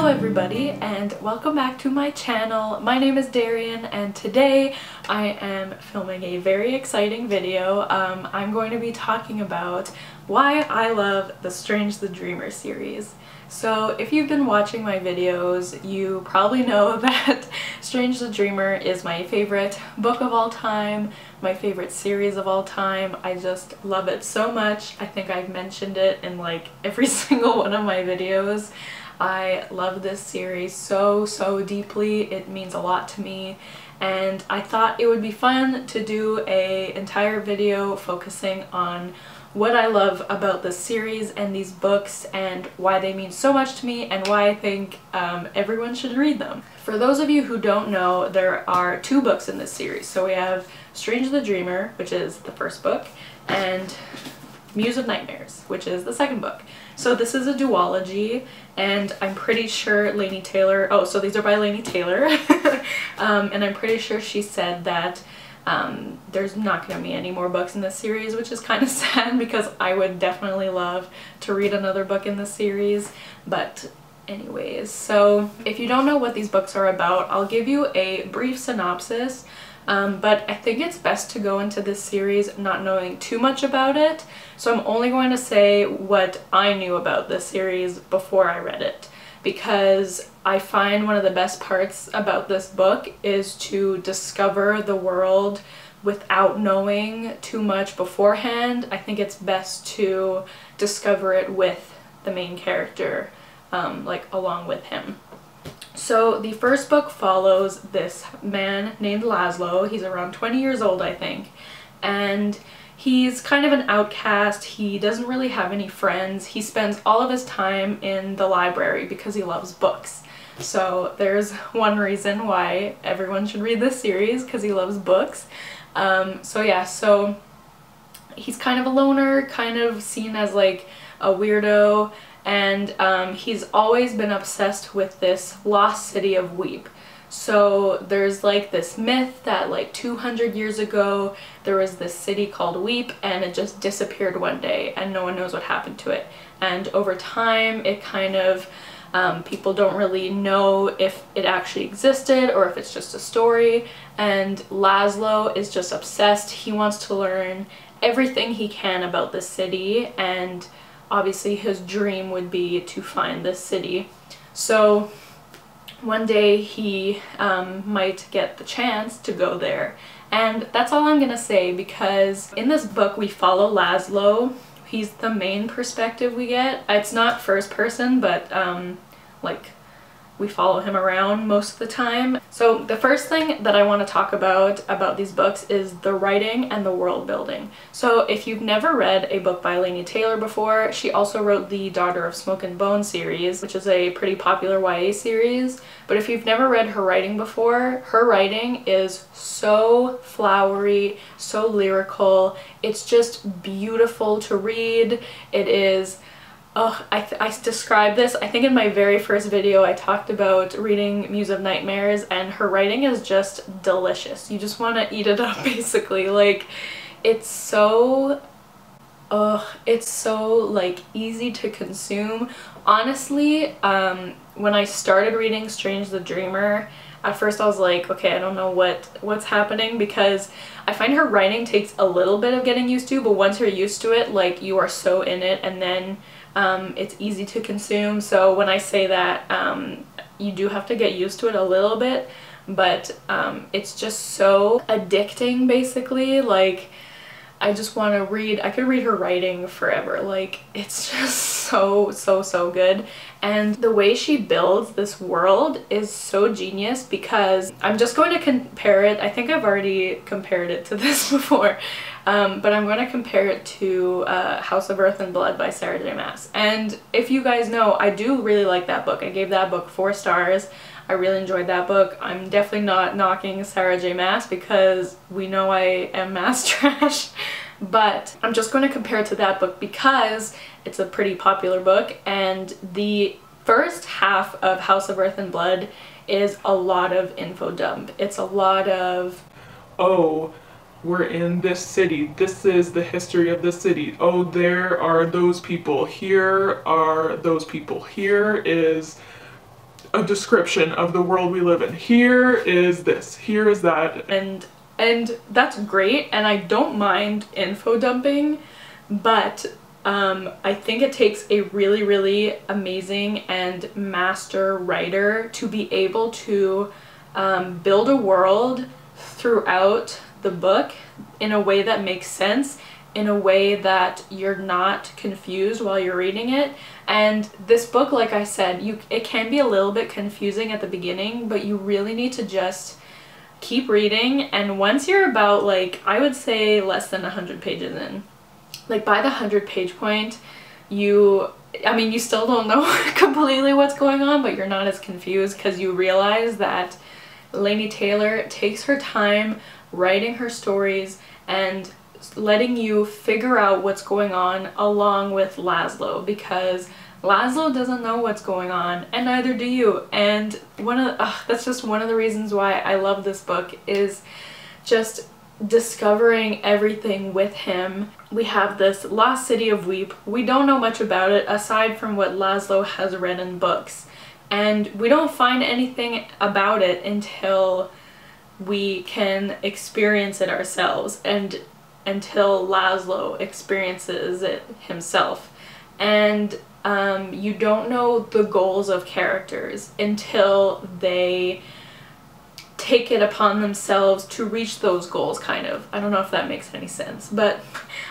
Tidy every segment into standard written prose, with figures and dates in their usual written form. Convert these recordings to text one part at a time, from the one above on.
everybody, and welcome back to my channel. My name is Darian, and today I am filming a very exciting video. I'm going to be talking about why I love the Strange the Dreamer series. So if you've been watching my videos, you probably know that Strange the Dreamer is my favorite book of all time, my favorite series of all time. I just love it so much. I think I've mentioned it in like every single one of my videos. I love this series so deeply. It means a lot to me, and I thought it would be fun to do an entire video focusing on what I love about this series and these books and why they mean so much to me and why I think everyone should read them. For those of you who don't know, there are two books in this series. So we have Strange the Dreamer, which is the first book, and Muse of Nightmares, which is the second book. So this is a duology, and I'm pretty sure Laini Taylor, oh, so these are by Laini Taylor, and I'm pretty sure she said that there's not going to be any more books in this series, which is kind of sad because I would definitely love to read another book in this series. But anyways, so if you don't know what these books are about, I'll give you a brief synopsis. But I think it's best to go into this series not knowing too much about it, so I'm only going to say what I knew about this series before I read it, because I find one of the best parts about this book is to discover the world without knowing too much beforehand. I think it's best to discover it with the main character, like along with him. So the first book follows this man named Lazlo. He's around 20 years old, I think, and he's kind of an outcast. He doesn't really have any friends. He spends all of his time in the library because he loves books. So there's one reason why everyone should read this series, because he loves books. So yeah, so he's kind of a loner, kind of seen as like a weirdo, and he's always been obsessed with this lost city of Weep. So there's like this myth that like 200 years ago there was this city called Weep, and it just disappeared one day and no one knows what happened to it. And over time it kind of, people don't really know if it actually existed or if it's just a story, and Lazlo is just obsessed. He wants to learn everything he can about the city, and obviously his dream would be to find this city. So one day he might get the chance to go there. And that's all I'm gonna say, because in this book we follow Lazlo. He's the main perspective we get. It's not first person, but like we follow him around most of the time. So the first thing that I want to talk about these books is the writing and the world building. So if you've never read a book by Laini Taylor before, she also wrote the Daughter of Smoke and Bone series, which is a pretty popular YA series. But if you've never read her writing before, her writing is so flowery, so lyrical. It's just beautiful to read. It is, oh, I described this, I think in my very first video I talked about reading Muse of Nightmares, and her writing is just delicious. You just want to eat it up basically. Like, it's so, it's so like easy to consume. Honestly, when I started reading Strange the Dreamer, at first I was like, okay, I don't know what's happening, because I find her writing takes a little bit of getting used to, but once you're used to it, like, you are so in it, and then it's easy to consume. So when I say that, you do have to get used to it a little bit, but it's just so addicting basically. Like, I just want to read, I could read her writing forever. Like, it's just so good. And the way she builds this world is so genius, because I'm just going to compare it, I think I've already compared it to this before, but I'm going to compare it to House of Earth and Blood by Sarah J. Maas. And if you guys know, I do really like that book. I gave that book 4 stars. I really enjoyed that book. I'm definitely not knocking Sarah J. Maas, because we know I am Maas trash, but I'm just going to compare it to that book because it's a pretty popular book, and the first half of House of Earth and Blood is a lot of info dump. It's a lot of, oh, we're in this city, this is the history of the city, oh, there are those people, here are those people, here is a description of the world we live in. Here is this, here is that. And that's great, and I don't mind info dumping, but I think it takes a really, really amazing and master writer to be able to build a world throughout the book in a way that makes sense, in a way that you're not confused while you're reading it. And this book, like I said, it can be a little bit confusing at the beginning, but you really need to just keep reading, and once you're about, like, I would say less than 100 pages in, like by the 100-page point, you still don't know completely what's going on, but you're not as confused because you realize that Laini Taylor takes her time writing her stories and letting you figure out what's going on along with Lazlo, because Lazlo doesn't know what's going on, and neither do you. And that's just one of the reasons why I love this book, is just discovering everything with him. We have this lost city of Weep. We don't know much about it aside from what Lazlo has read in books, and we don't find anything about it until we can experience it ourselves, and until Lazlo experiences it himself. And you don't know the goals of characters until they take it upon themselves to reach those goals, kind of. I don't know if that makes any sense, but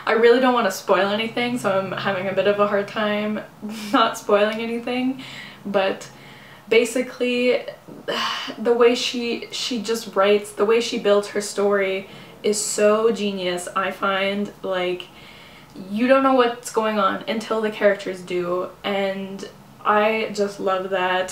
I really don't want to spoil anything, so I'm having a bit of a hard time not spoiling anything. But basically, the way she just writes, the way she builds her story is so genius. I find, like, you don't know what's going on until the characters do, and I just love that.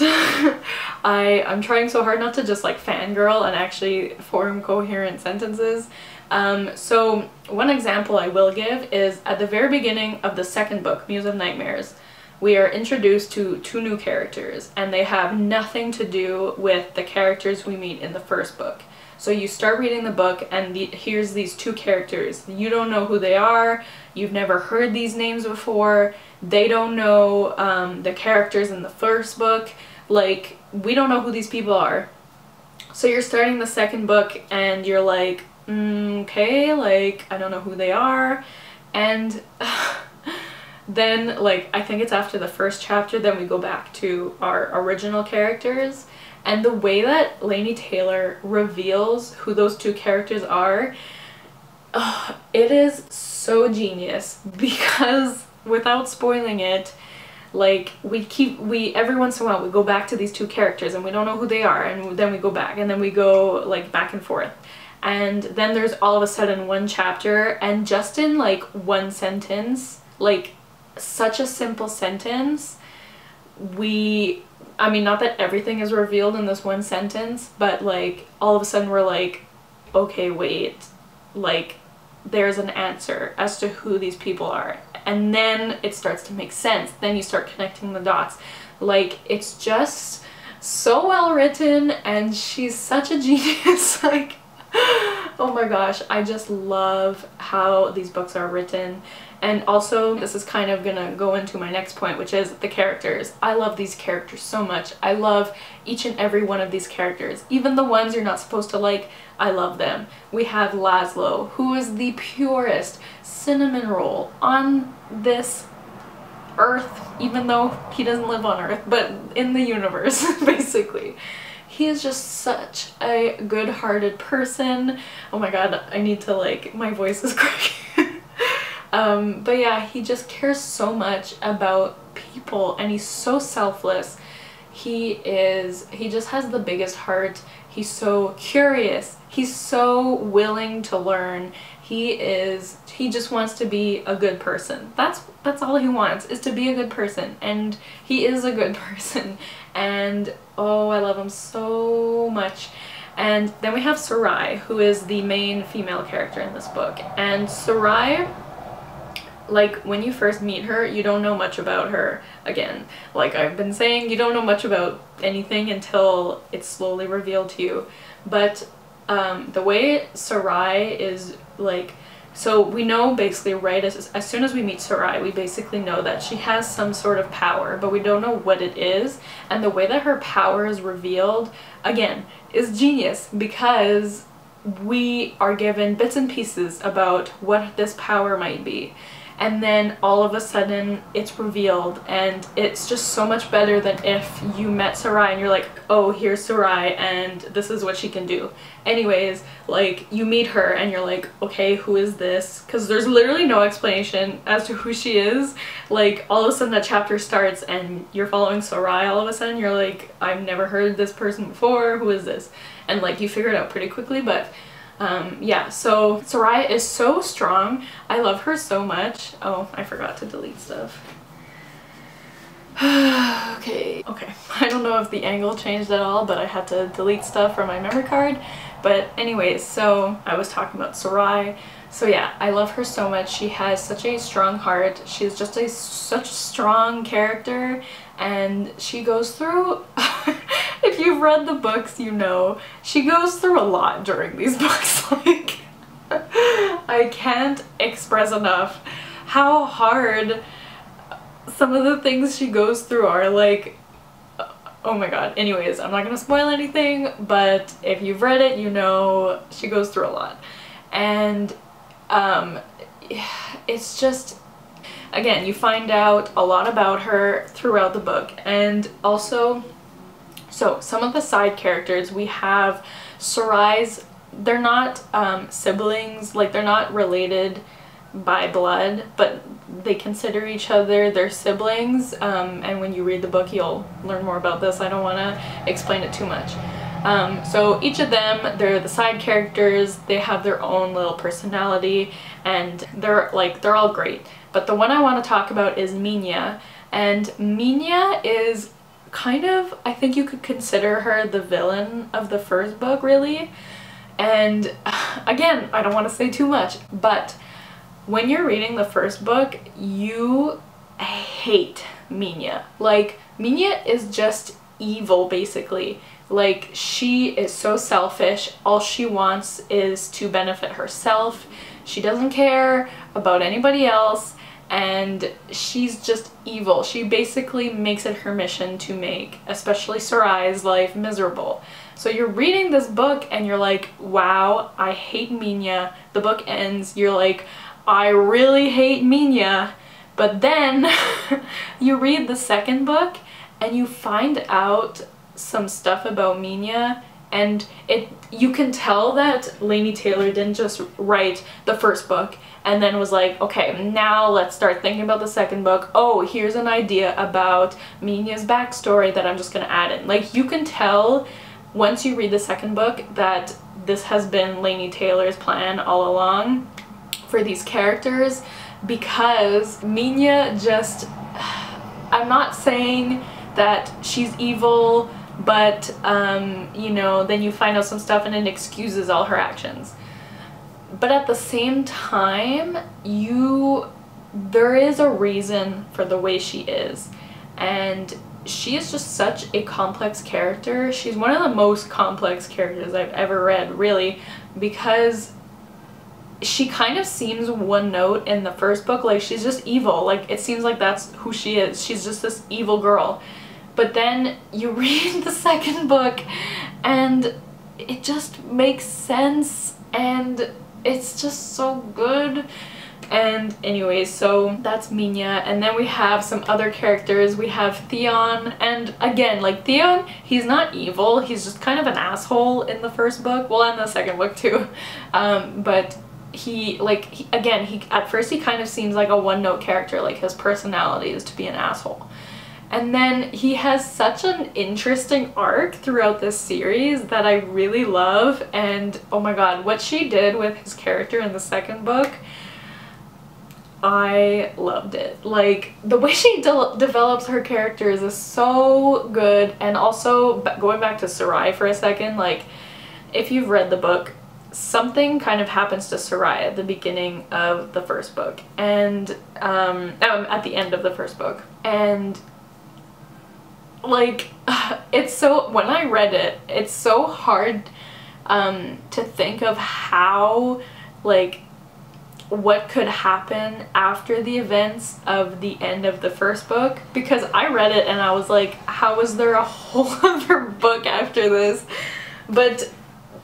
I'm trying so hard not to just like fangirl and actually form coherent sentences. So one example I will give is at the very beginning of the second book, Muse of Nightmares, we are introduced to two new characters, and they have nothing to do with the characters we meet in the first book. So you start reading the book, and here's these two characters. You don't know who they are, you've never heard these names before, they don't know the characters in the first book, like, we don't know who these people are. So you're starting the second book, and you're like, okay, like, I don't know who they are, and then, like, I think it's after the first chapter, then we go back to our original characters. And the way that Laini Taylor reveals who those two characters are, it is so genius, because without spoiling it, like, every once in a while we go back to these two characters and we don't know who they are, and then we go back, and then we go like back and forth. And then there's all of a sudden one chapter, and just in like one sentence, like such a simple sentence, I mean, not that everything is revealed in this one sentence, but like all of a sudden we're like, okay, wait, like there's an answer as to who these people are. And then it starts to make sense. Then you start connecting the dots. Like, it's just so well written, and she's such a genius. Like, oh my gosh, I just love how these books are written. And also, this is kind of gonna go into my next point, which is the characters. I love these characters so much. I love each and every one of these characters. Even the ones you're not supposed to like, I love them. We have Lazlo, who is the purest cinnamon roll on this earth, even though he doesn't live on Earth, but in the universe, basically. He is just such a good-hearted person. Oh my god, I need to, like, my voice is cracking. But yeah, he just cares so much about people, and he's so selfless. He just has the biggest heart. He's so curious. He's so willing to learn. He just wants to be a good person. That's all he wants, is to be a good person, and he is a good person. And oh, I love him so much. And then we have Surah, who is the main female character in this book. And Surah, like, when you first meet her, you don't know much about her. Again, like I've been saying, you don't know much about anything until it's slowly revealed to you. But the way Surah is, like, So we know basically right as soon as we meet Sarai, we basically know that she has some sort of power, but we don't know what it is. And the way that her power is revealed, again, is genius, because we are given bits and pieces about what this power might be. And then all of a sudden it's revealed, and it's just so much better than if you met Sarai and you're like, oh, here's Sarai and this is what she can do. Anyways, like, you meet her and you're like, okay, who is this? Because there's literally no explanation as to who she is. Like, all of a sudden that chapter starts and you're following Sarai, all of a sudden you're like, I've never heard this person before, who is this? And like, you figure it out pretty quickly, but yeah, so Sarai is so strong. I love her so much. Oh, I forgot to delete stuff. Okay. I don't know if the angle changed at all, but I had to delete stuff from my memory card. But anyways, so I was talking about Sarai. So yeah, I love her so much. She has such a strong heart. She's just such a strong character, and she goes through if you've read the books, you know, she goes through a lot during these books. Like, I can't express enough how hard some of the things she goes through are. Like, oh my god. Anyways, I'm not gonna spoil anything, but if you've read it, you know she goes through a lot. And it's just, again, you find out a lot about her throughout the book. And also, so some of the side characters, we have Sarai's, they're not siblings, like they're not related by blood, but they consider each other their siblings, and when you read the book you'll learn more about this. I don't want to explain it too much. So each of them, they're the side characters, they have their own little personality, and they're all great. But the one I want to talk about is Minya, and Minya is kind of, I think you could consider her the villain of the first book, really. And again, I don't want to say too much, but when you're reading the first book, you hate Minya. Like, Minya is just evil, basically. Like, she is so selfish. All she wants is to benefit herself. She doesn't care about anybody else, and she's just evil. She basically makes it her mission to make especially Sarai's life miserable. So you're reading this book and you're like, wow, I hate Minya. The book ends, you're like, I really hate Minya. But then you read the second book and you find out some stuff about Minya, and you can tell that Laini Taylor didn't just write the first book and then was like, okay, now let's start thinking about the second book. Oh, here's an idea about Minya's backstory that I'm just gonna add in. Like, you can tell once you read the second book that this has been Laini Taylor's plan all along for these characters, because Minya just, I'm not saying that she's evil, but you know, then you find out some stuff and it excuses all her actions. But at the same time, there is a reason for the way she is, and she is just such a complex character. She's one of the most complex characters I've ever read, really, because she kind of seems one note in the first book, like she's just evil, like it seems like that's who she is. She's just this evil girl. But then you read the second book and it just makes sense, and it's just so good. And anyways, so that's Minya. And then we have some other characters. We have Theon, and again, like, Theon, he's not evil, he's just kind of an asshole in the first book, well, in the second book too. But at first he kind of seems like a one-note character, like his personality is to be an asshole. And then he has such an interesting arc throughout this series that I really love, and oh my god, what she did with his character in the second book, I loved it. Like, the way she develops her characters is so good. And also, going back to Sarai for a second, like, if you've read the book, something kind of happens to Sarai at the beginning of the first book, and at the end of the first book, and like, it's so, when I read it, it's so hard to think of how, like, what could happen after the events of the end of the first book, because I read it and I was like, how is there a whole other book after this? But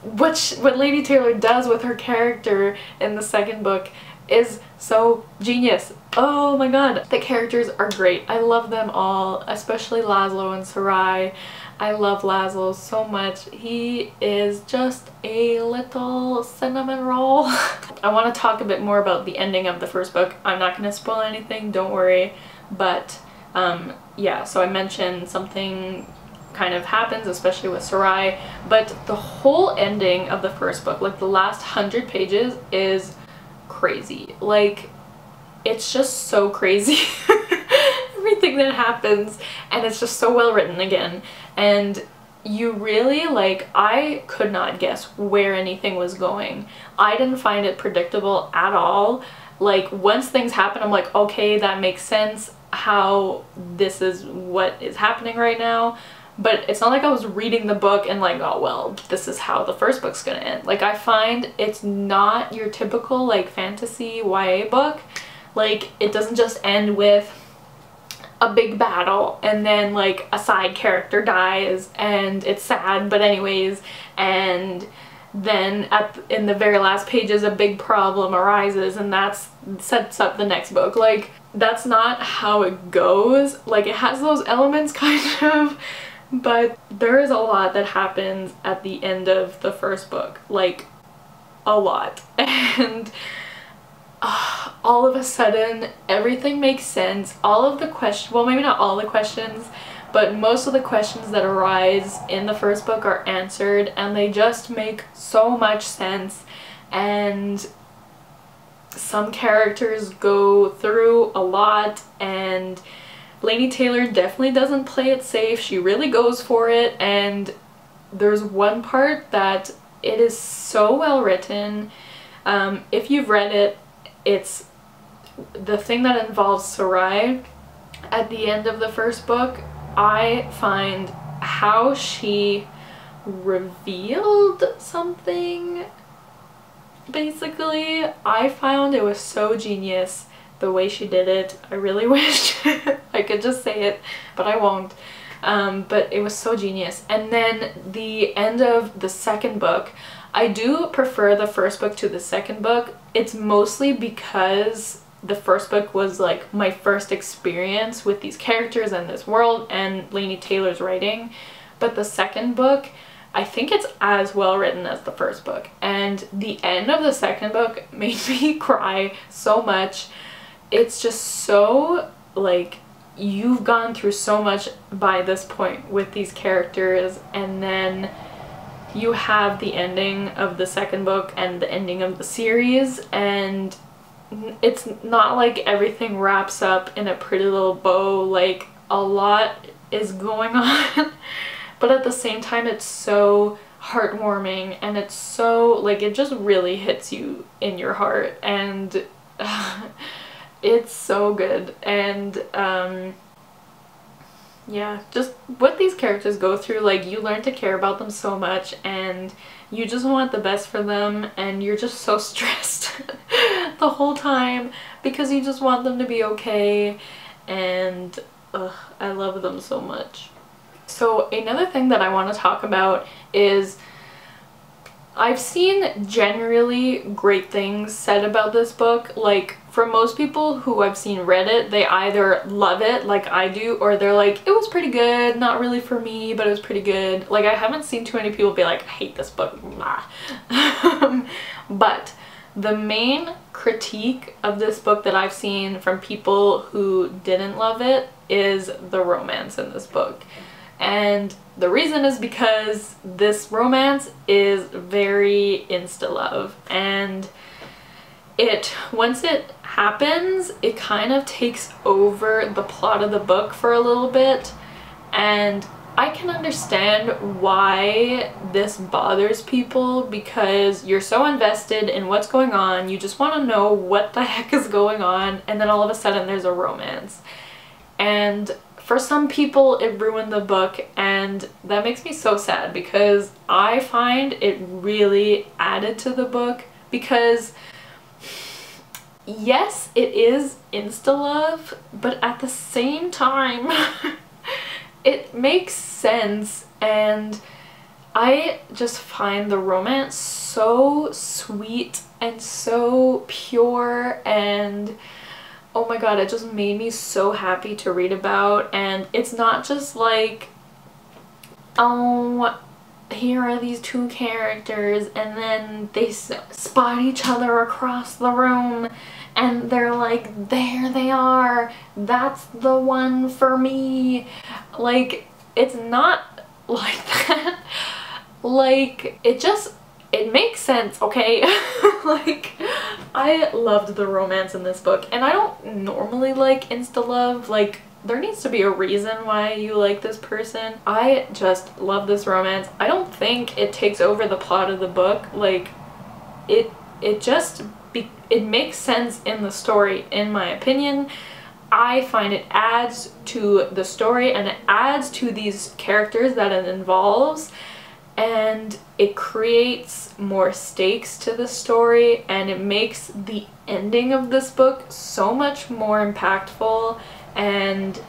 what Lady Taylor does with her character in the second book is so genius. Oh my god, the characters are great. I love them all, especially Lazlo and Surah. I love Lazlo so much. He is just a little cinnamon roll. I want to talk a bit more about the ending of the first book. I'm not going to spoil anything, don't worry. But yeah, so I mentioned something kind of happens, especially with Surah. But the whole ending of the first book, like the last 100 pages, is crazy. Like, it's just so crazy. Everything that happens, and it's just so well written again, and you really, like, I could not guess where anything was going. I didn't find it predictable at all. Like, once things happen, I'm like, okay, that makes sense how this is what is happening right now. But it's not like I was reading the book and like, oh well, this is how the first book's gonna end. Like, I find it's not your typical like fantasy YA book. Like, it doesn't just end with a big battle and then like a side character dies and it's sad, but anyways, and then in the very last pages a big problem arises and that sets up the next book. Like, that's not how it goes. Like, it has those elements kind of, but there is a lot that happens at the end of the first book, like a lot. And all of a sudden everything makes sense. All of the questions, well, maybe not all the questions, but most of the questions that arise in the first book are answered, and they just make so much sense. And some characters go through a lot, and Lady Taylor definitely doesn't play it safe. She really goes for it, and there's one part that it is so well written. If you've read it, it's the thing that involves Surah at the end of the first book. I find how she revealed something, basically, I found it was so genius the way she did it. I really wish I could just say it, but I won't. But it was so genius. And then the end of the second book, I do prefer the first book to the second book. It's mostly because the first book was like my first experience with these characters and this world and Lady Taylor's writing. But the second book, I think it's as well written as the first book. And the end of the second book made me cry so much. It's just so, like, you've gone through so much by this point with these characters, and then you have the ending of the second book and the ending of the series, and it's not like everything wraps up in a pretty little bow. Like, a lot is going on, but at the same time it's so heartwarming, and it's so, like, it just really hits you in your heart, and it's so good. And yeah, just what these characters go through, like, you learn to care about them so much, and you just want the best for them, and you're just so stressed the whole time because you just want them to be okay, and I love them so much. So another thing that I want to talk about is I've seen generally great things said about this book. Like, for most people who I've seen read it, they either love it like I do, or they're like, it was pretty good, not really for me, but it was pretty good. Like, I haven't seen too many people be like, I hate this book, nah. But the main critique of this book that I've seen from people who didn't love it is the romance in this book. And the reason is because this romance is very insta-love, and once it happens, it kind of takes over the plot of the book for a little bit, and I can understand why this bothers people, because you're so invested in what's going on, you just want to know what the heck is going on, and then all of a sudden there's a romance. And for some people it ruined the book, and that makes me so sad because I find it really added to the book, because yes, it is insta-love, but at the same time, it makes sense, and I just find the romance so sweet and so pure, and oh my god, it just made me so happy to read about. And it's not just like, oh, here are these two characters and then they spot each other across the room and they're like, there they are, that's the one for me. Like, it's not like that. Like, it makes sense, okay? Like, I loved the romance in this book, and I don't normally like insta-love. Like, there needs to be a reason why you like this person. I just love this romance. I don't think it takes over the plot of the book. Like, it makes sense in the story, in my opinion. I find it adds to the story, and it adds to these characters that it involves, and it creates more stakes to the story, and it makes the ending of this book so much more impactful, and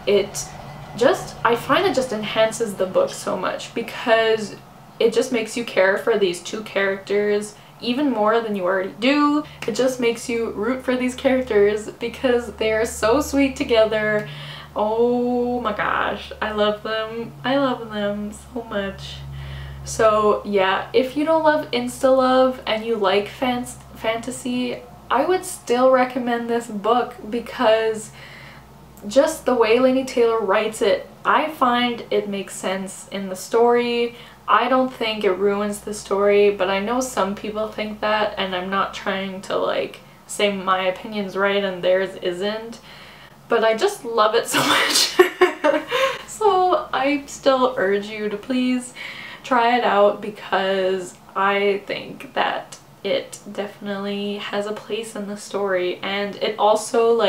I find it just enhances the book so much, because it just makes you care for these two characters even more than you already do. It just makes you root for these characters because they are so sweet together. Oh my gosh, I love them. I love them so much. So yeah, if you don't love insta-love and you like fantasy, I would still recommend this book, because just the way Laini Taylor writes it, I find it makes sense in the story. I don't think it ruins the story, but I know some people think that, and I'm not trying to like say my opinion's right and theirs isn't, but I just love it so much. So I still urge you to please try it out, because I think that it definitely has a place in the story, and it also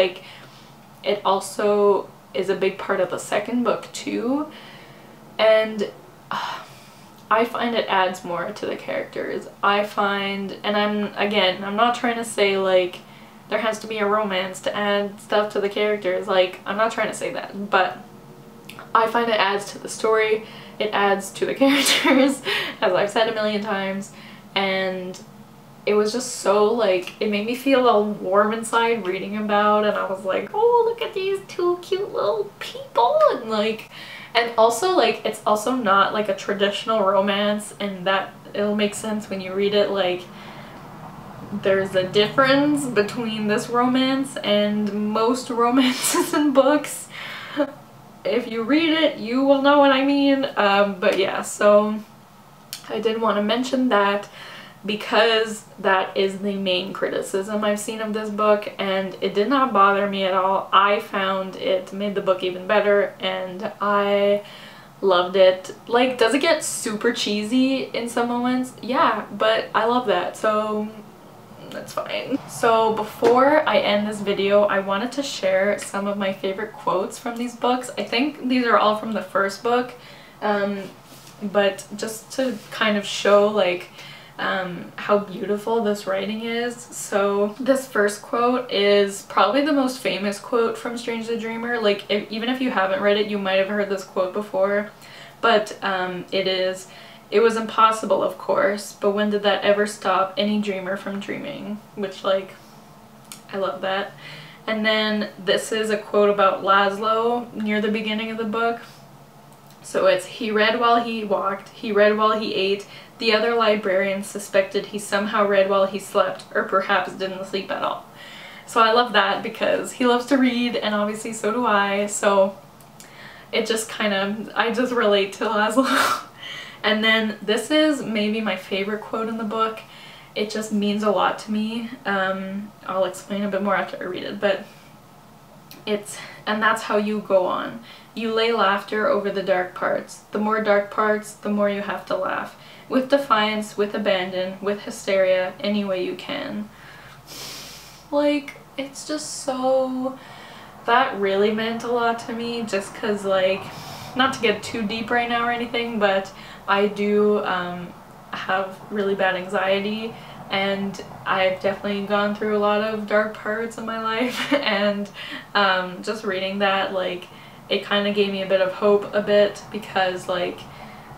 is a big part of the second book too, and I find it adds more to the characters. I find, and I'm not trying to say like there has to be a romance to add stuff to the characters, like I'm not trying to say that, but I find it adds to the story, it adds to the characters, as I've said a million times, and it was just so like, it made me feel all warm inside reading about, and I was like, oh, look at these two cute little people, and like, and also like, it's also not like a traditional romance, and that it'll make sense when you read it. Like, there's a difference between this romance and most romances in books. If you read it, you will know what I mean. But yeah, so I did want to mention that, because that is the main criticism I've seen of this book, and it did not bother me at all. I found it made the book even better, and I loved it. Like, does it get super cheesy in some moments? Yeah, but I love that, so that's fine. So before I end this video, I wanted to share some of my favorite quotes from these books. I think these are all from the first book, but just to kind of show like how beautiful this writing is. So this first quote is probably the most famous quote from Strange the Dreamer. Like, even if you haven't read it, you might have heard this quote before, but it was impossible, of course, but when did that ever stop any dreamer from dreaming? Which, like, I love that. And then this is a quote about Lazlo near the beginning of the book. So it's, he read while he walked, he read while he ate, the other librarians suspected he somehow read while he slept, or perhaps didn't sleep at all. So I love that, because he loves to read, and obviously so do I, so it just kind of, I just relate to Lazlo. And then this is maybe my favorite quote in the book. It just means a lot to me. I'll explain a bit more after I read it, but it's, and that's how you go on. You lay laughter over the dark parts. The more dark parts, the more you have to laugh. With defiance, with abandon, with hysteria, any way you can. Like, it's just so, that really meant a lot to me, just because, like, not to get too deep right now or anything, but I do have really bad anxiety, and I've definitely gone through a lot of dark parts in my life, and just reading that, like, it kind of gave me a bit of hope a bit, because like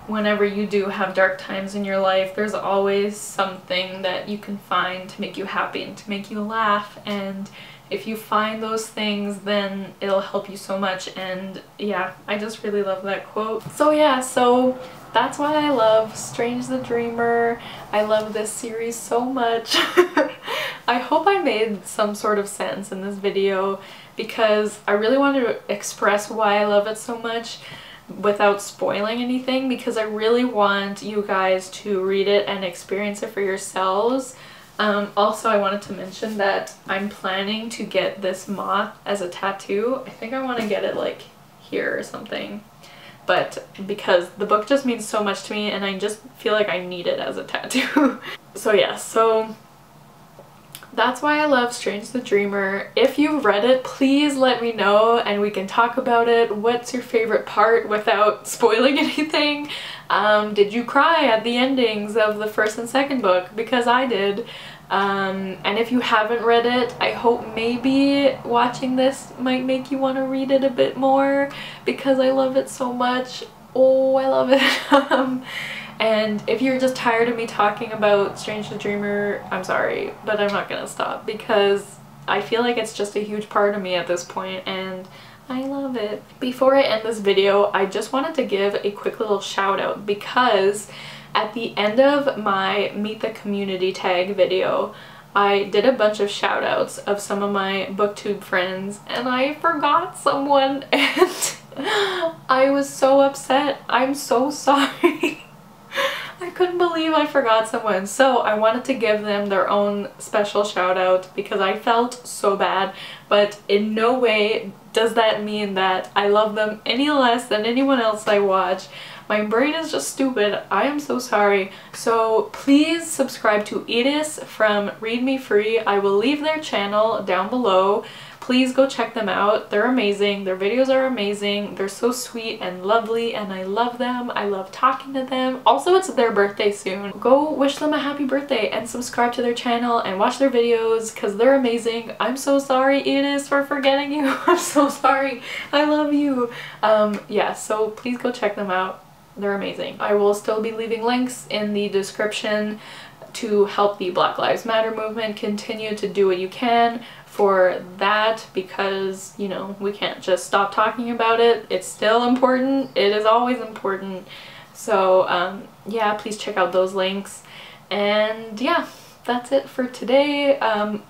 whenever you do have dark times in your life, there's always something that you can find to make you happy and to make you laugh, and if you find those things, then it'll help you so much. And yeah, I just really love that quote. So yeah, so that's why I love Strange the Dreamer. I love this series so much. I hope I made some sort of sense in this video, because I really wanted to express why I love it so much without spoiling anything, because I really want you guys to read it and experience it for yourselves. Also, I wanted to mention that I'm planning to get this moth as a tattoo. I think I want to get it like here or something, but because the book just means so much to me and I just feel like I need it as a tattoo. So yeah, so that's why I love Strange the Dreamer. If you've read it, please let me know and we can talk about it. What's your favorite part without spoiling anything? Did you cry at the endings of the first and second book? Because I did. And if you haven't read it, I hope maybe watching this might make you want to read it a bit more, because I love it so much. Oh, I love it. And if you're just tired of me talking about Strange the Dreamer, I'm sorry, but I'm not gonna stop, because I feel like it's just a huge part of me at this point and I love it. Before I end this video, I just wanted to give a quick little shout out, because at the end of my Meet the Community tag video, I did a bunch of shout outs of some of my booktube friends and I forgot someone and I was so upset. I'm so sorry. I couldn't believe I forgot someone, so I wanted to give them their own special shout out because I felt so bad, but in no way does that mean that I love them any less than anyone else I watch. My brain is just stupid. I am so sorry. So please subscribe to Edis from Read Me Free. I will leave their channel down below. Please go check them out. They're amazing. Their videos are amazing. They're so sweet and lovely and I love them. I love talking to them. Also, it's their birthday soon. Go wish them a happy birthday and subscribe to their channel and watch their videos because they're amazing. I'm so sorry, Edis, for forgetting you. I'm so sorry. I love you. Yeah, so please go check them out. They're amazing. I will still be leaving links in the description to help the Black Lives Matter movement continue to do what you can for that, because, you know, we can't just stop talking about it. It's still important. It is always important. So yeah, please check out those links. And yeah, that's it for today.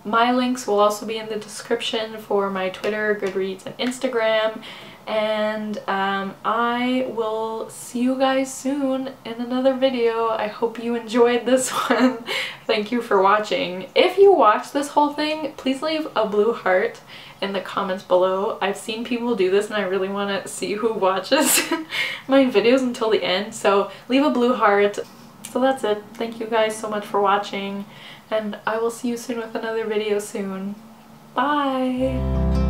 My links will also be in the description for my Twitter, Goodreads, and Instagram. And I will see you guys soon in another video. I hope you enjoyed this one. Thank you for watching. If you watched this whole thing, please leave a blue heart in the comments below. I've seen people do this and I really want to see who watches my videos until the end, so leave a blue heart. So that's it. Thank you guys so much for watching, and I will see you soon with another video soon. Bye!